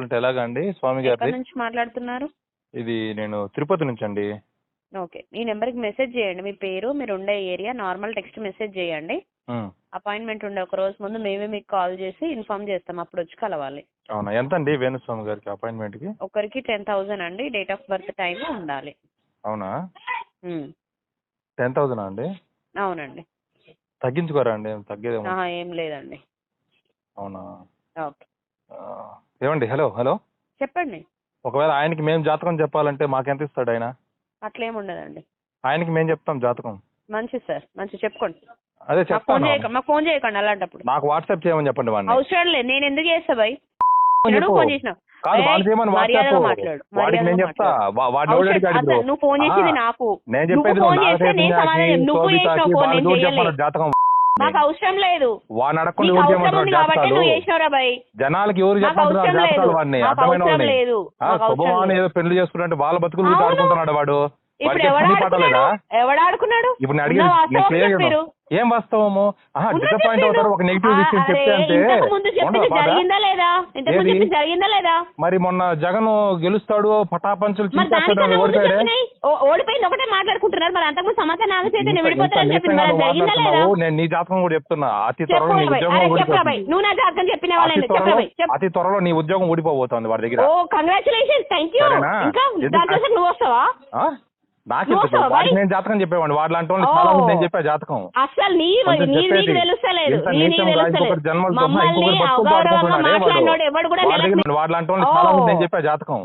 అంటే ఎలాగండి స్వామి ఎక్కడి గారిది? నుంచి మాట్లాడుతున్నారు? ఇది నేను తిరుపతి నుంచి అండి. ఓకే, ఈ నెంబర్కి మెసేజ్ చేయండి. మీ పేరు, మీరు ఉండే ఏరియా, నార్మల్ టెక్స్ట్ మెసేజ్ చేయండి. అపాయింట్మెంట్ ఉండే ఒక రోజు ముందు మేమే మీకు కాల్ చేసి ఇన్ఫార్మ్ చేస్తాం, అప్పుడు వచ్చి కలవాలి. అవునా, ఎంత అండి వేణుస్వామి గారికి అపాయింట్మెంట్ కి? ఒకరికి 10,000 అండి. డేట్ ఆఫ్ బర్త్ టైం ఉండాలి. అవునా, ఉమ్, 10,000 అండి? అవునండి. తగ్గించుకోరా అండి, తగ్గేదేమో. ఏం లేదండి. అవునా, ఓకే, ఏమండి? హలో హలో, చెప్పండి. ఒకవేళ ఆయనకి మేము జాతకం చెప్పాలంటే మాకెంత ఇస్తాడు ఆయన? అట్లేం ఉండదండి. ఆయనకి మేము చెప్తాం జాతకం. మంచిది సార్, మంచి చెప్పుకోండి. అదే చెప్తాను. మాకు ఫోన్ చేయకండి అలాంటప్పుడు. నాకు వాట్సాప్ చేయమని చెప్పండి వాడిని. అవసరం లేదు, నేను ఎందుకు చేస్తా భయ్? ఫోన్ చేసినావు కాదు, వాళ్ళు చేయమని మర్యాదగా వాట్సాప్ మాట్లాడు. వాడికి నేను చెప్తా. వాడిని ఎవడు అడిగాడు ఇప్పుడు? నువ్వు ఫోన్ చేసింది నాకు. నేను చెప్పేది ఫోన్ చేస్తే నేను సమాధానం. నువ్వు చేసినావు ఫోన్, నేను చేయలేదు. జాతకం మాకు అవసరం లేదు. వాడిని అడగకుండా నీకు ఎవరు అవసరం చేయమంటారు ఉంది కాబట్టి జాతకాలు? నువ్వు చేసినావురా భయ్. జనాలకి ఎవరు మాకు చెప్పమంటారు అవసరం లేదు. జాతకాలు? వాడిని మాకు అర్థమైన అవసరం వాడిని లేదు. మాకు అవసరం శుభమాని లేదు. ఏదో పెళ్లి చేసుకుంటే వాళ్ళ బతుకులు అవును. ఆడుకుంటున్నాడు వాడు. ఇప్పుడు వాడికి ఎవడు పని పాట లేదా? ఆడుకున్నాడు? ఎవడు ఆడుకున్నాడు? ఇప్పుడు నేను అడిగేది నేను క్లియర్ గా ఏం వాస్తవము? డిసప్పాయింట్ అవుతారు ఒక నెగిటివ్ విషయం చెప్తే అంటే ఇంతకు ముందు చెప్పింది జరిగిందా లేదా? ఇంతకు ముందు చెప్పింది జరిగిందా లేదా? మరి మొన్న జగన్ గెలుస్తాడు పటాపంచులు మరి దానికన్నా ముందు చెప్పినాయి ఓడిపోయింది ఒకటే మాట్లాడుకుంటున్నారు. మరి అంతకుముందు సమాచారం ఆగితే విడిపోతారని చెప్పింది మరి జరిగిందా లేదా? నేను నీ జాతకం కూడా చెప్తున్నా. అతి త్వరలో నీ ఉద్యోగం ఊడిపోతుంది. నువ్వు నా జాతకం చెప్పిన వాళ్ళని అతి త్వరలో నీ ఉద్యోగం ఊడిపోబోతోంది వాడి దగ్గర. ఓ కంగ్రాచులేషన్స్, థ్యాంక్ యూ. ఇంకా దాంట్లో నువ్వు వస్తావా? వాడికి నేను జాతకం చెప్పేవాడిని. వాడు లాంటి వాళ్ళు చాలా మంది నేను చెప్పా జాతకం. అసలు నీకు తెలుస్తలేదు. జన్మలు వాడు లాంటి వాళ్ళు చాలా మంది నేను చెప్పా జాతకం.